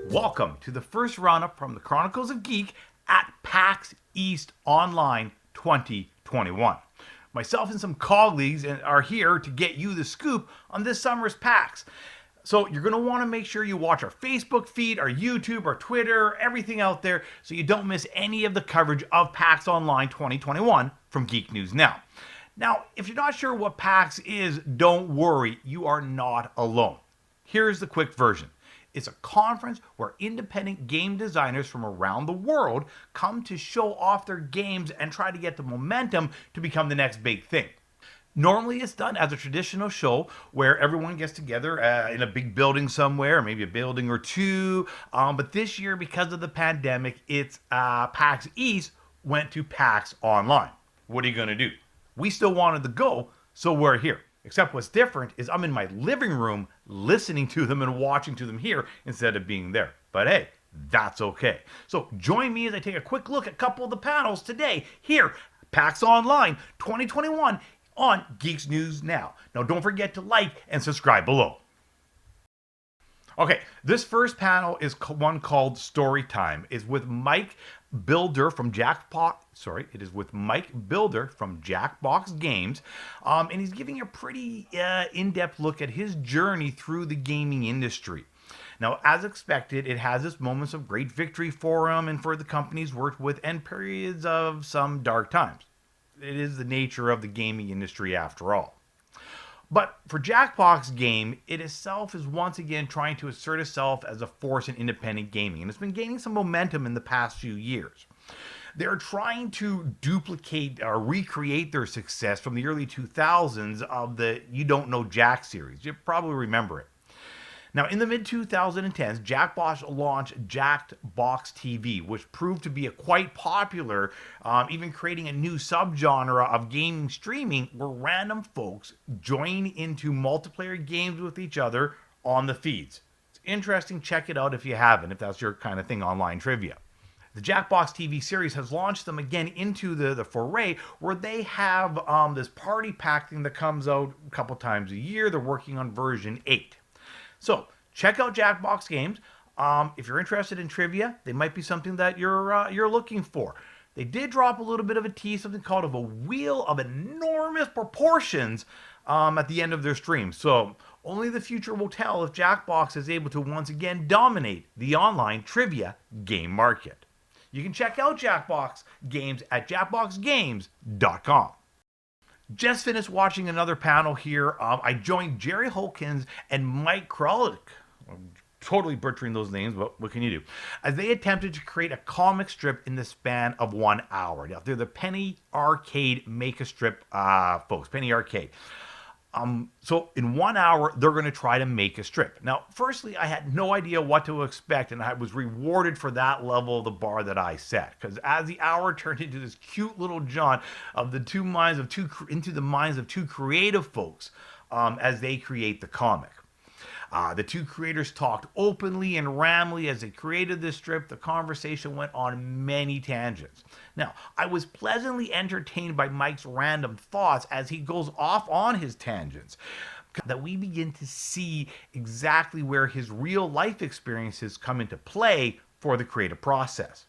Welcome to the first roundup from the Chronicles of Geek at PAX EAST Online 2021. Myself and some colleagues are here to get you the scoop on this summer's PAX. So you're going to want to make sure you watch our Facebook feed, our YouTube, our Twitter, everything out there so you don't miss any of the coverage of PAX Online 2021 from Geek News Now. Now, if you're not sure what PAX is, don't worry, you are not alone. Here's the quick version. It's a conference where independent game designers from around the world come to show off their games and try to get the momentum to become the next big thing. Normally it's done as a traditional show where everyone gets together in a big building somewhere, maybe a building or two. But this year, because of the pandemic, it's PAX East went to PAX Online. What are you going to do? We still wanted to go, so we're here. Except what's different is I'm in my living room listening to them and watching to them here instead of being there. But hey, that's okay. So join me as I take a quick look at a couple of the panels today here, PAX Online 2021 on Geeks News Now. Now don't forget to like and subscribe below. Okay, this first panel is one called Story Time. It's with Mike Builder from Jackbox Games, and he's giving a pretty in-depth look at his journey through the gaming industry. Now, as expected, it has its moments of great victory for him and for the companies worked with, and periods of some dark times. It is the nature of the gaming industry after all. But for Jackbox Game, it itself is once again trying to assert itself as a force in independent gaming, and it's been gaining some momentum in the past few years. They're trying to duplicate or recreate their success from the early 2000s of the You Don't Know Jack series. You probably remember it. Now, in the mid-2010s, Jackbox launched Jackbox TV, which proved to be quite popular, even creating a new subgenre of gaming streaming where random folks join into multiplayer games with each other on the feeds. It's interesting. Check it out if you haven't, if that's your kind of thing, online trivia. The Jackbox TV series has launched them again into the foray where they have this party pack thing that comes out a couple times a year. They're working on version 8. So check out Jackbox Games. If you're interested in trivia, they might be something that you're looking for. They did drop a little bit of a tease, something called of a wheel of enormous proportions at the end of their stream. So only the future will tell if Jackbox is able to once again dominate the online trivia game market. You can check out Jackbox Games at jackboxgames.com. Just finished watching another panel here. I joined Jerry Holkins and Mike Kralik. I'm totally butchering those names, but what can you do? As they attempted to create a comic strip in the span of 1 hour. Now, they're the Penny Arcade Make-A-Strip folks, Penny Arcade. So in 1 hour, they're going to try to make a strip. Now, firstly, I had no idea what to expect, and I was rewarded for that level of the bar that I set. Because as the hour turned into this cute little jaunt of into the minds of two creative folks as they create the comic. The two creators talked openly and randomly as they created this strip. The conversation went on many tangents. Now, I was pleasantly entertained by Mike's random thoughts as he goes off on his tangents, that we begin to see exactly where his real life experiences come into play for the creative process.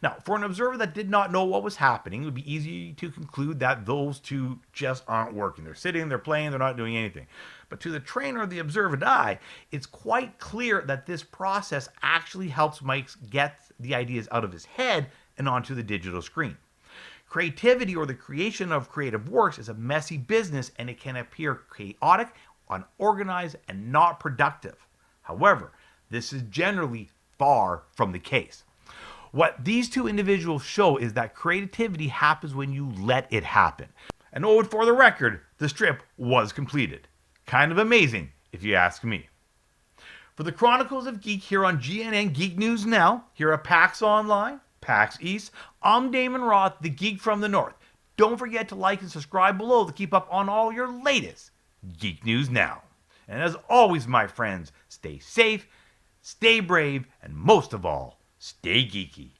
Now, for an observer that did not know what was happening, it would be easy to conclude that those two just aren't working. They're sitting, they're playing, they're not doing anything. But to the trainer or the observant eye, it's quite clear that this process actually helps Mike get the ideas out of his head and onto the digital screen. Creativity or the creation of creative works is a messy business, and it can appear chaotic, unorganized, and not productive. However, this is generally far from the case. What these two individuals show is that creativity happens when you let it happen. And for the record, the strip was completed. Kind of amazing, if you ask me. For the Chronicles of Geek here on GNN Geek News Now, here at PAX Online, PAX East, I'm Damon Roth, the Geek from the North. Don't forget to like and subscribe below to keep up on all your latest geek news now. And as always, my friends, stay safe, stay brave, and most of all, stay geeky.